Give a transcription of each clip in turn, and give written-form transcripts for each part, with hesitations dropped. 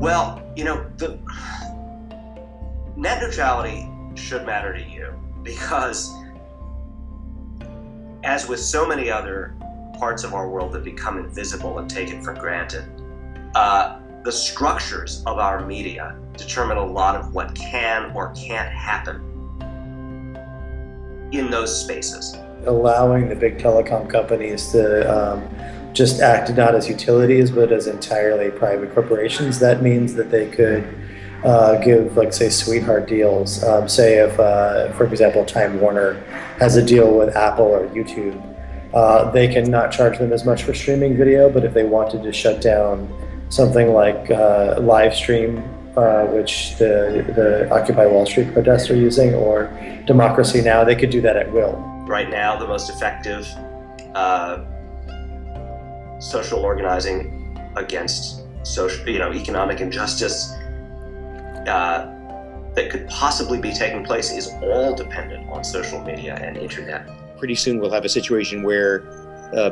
Well, the net neutrality should matter to you because, as with so many other parts of our world that become invisible and taken for granted, the structures of our media determine a lot of what can or can't happen in those spaces. Allowing the big telecom companies to just act not as utilities but as entirely private corporations, that means that they could give, like, say, sweetheart deals. Say if, for example, Time Warner has a deal with Apple or YouTube, they can not charge them as much for streaming video, but if they wanted to shut down something like live stream, which the Occupy Wall Street protests are using, or Democracy Now!, they could do that at will. Right now, the most effective social organizing against economic injustice that could possibly be taking place is all dependent on social media and internet. Pretty soon we'll have a situation where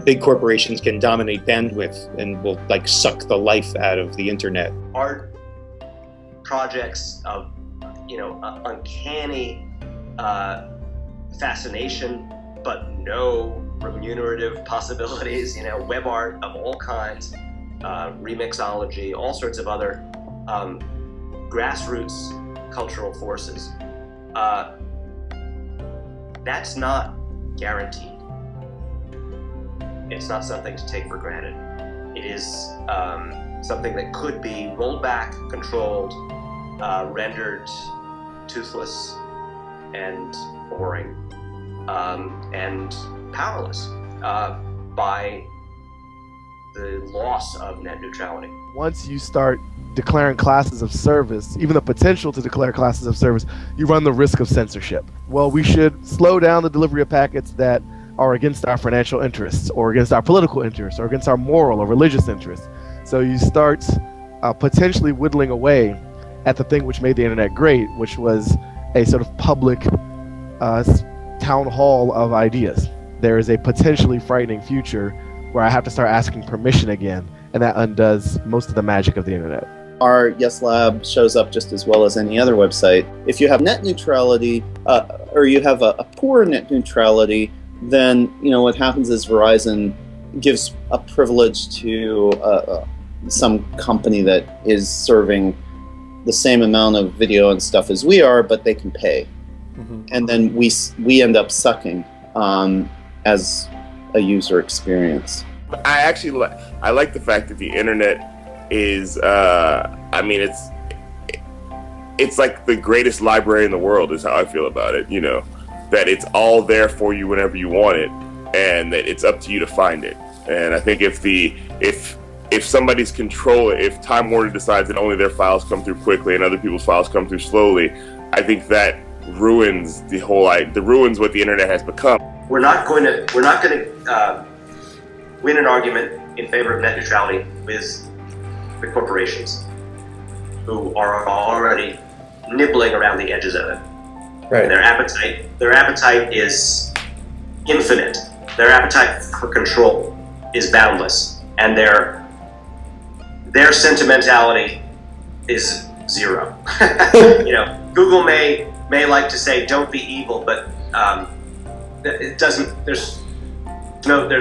big corporations can dominate bandwidth and will suck the life out of the internet. Art projects of uncanny fascination, but no remunerative possibilities, web art of all kinds, remixology, all sorts of other grassroots cultural forces. That's not guaranteed. It's not something to take for granted. It is something that could be rolled back, controlled, rendered toothless and boring and powerless by the loss of net neutrality. Once you start declaring classes of service, even the potential to declare classes of service, you run the risk of censorship. Well, we should slow down the delivery of packets that are against our financial interests or against our political interests or against our moral or religious interests. So you start potentially whittling away at the thing which made the internet great, which was a sort of public town hall of ideas. There is a potentially frightening future where I have to start asking permission again, and that undoes most of the magic of the internet. Our Yes Lab shows up just as well as any other website. If you have net neutrality, or you have a poor net neutrality, then what happens is Verizon gives a privilege to some company that is serving the same amount of video and stuff as we are, but they can pay. Mm-hmm. And then we end up sucking as a user experience. I like the fact that the internet is, it's like the greatest library in the world is how I feel about it, that it's all there for you whenever you want it, and that it's up to you to find it. And I think if somebody's if Time Warner decides that only their files come through quickly and other people's files come through slowly, I think that ruins ruins what the internet has become. We're not going to win an argument in favor of net neutrality with the corporations who are already nibbling around the edges of it. Right. Their appetite is infinite. Their appetite for control is boundless, and their sentimentality is zero. Google may like to say "don't be evil," but it doesn't. There's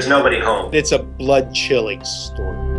nobody home. It's a blood-chilling story.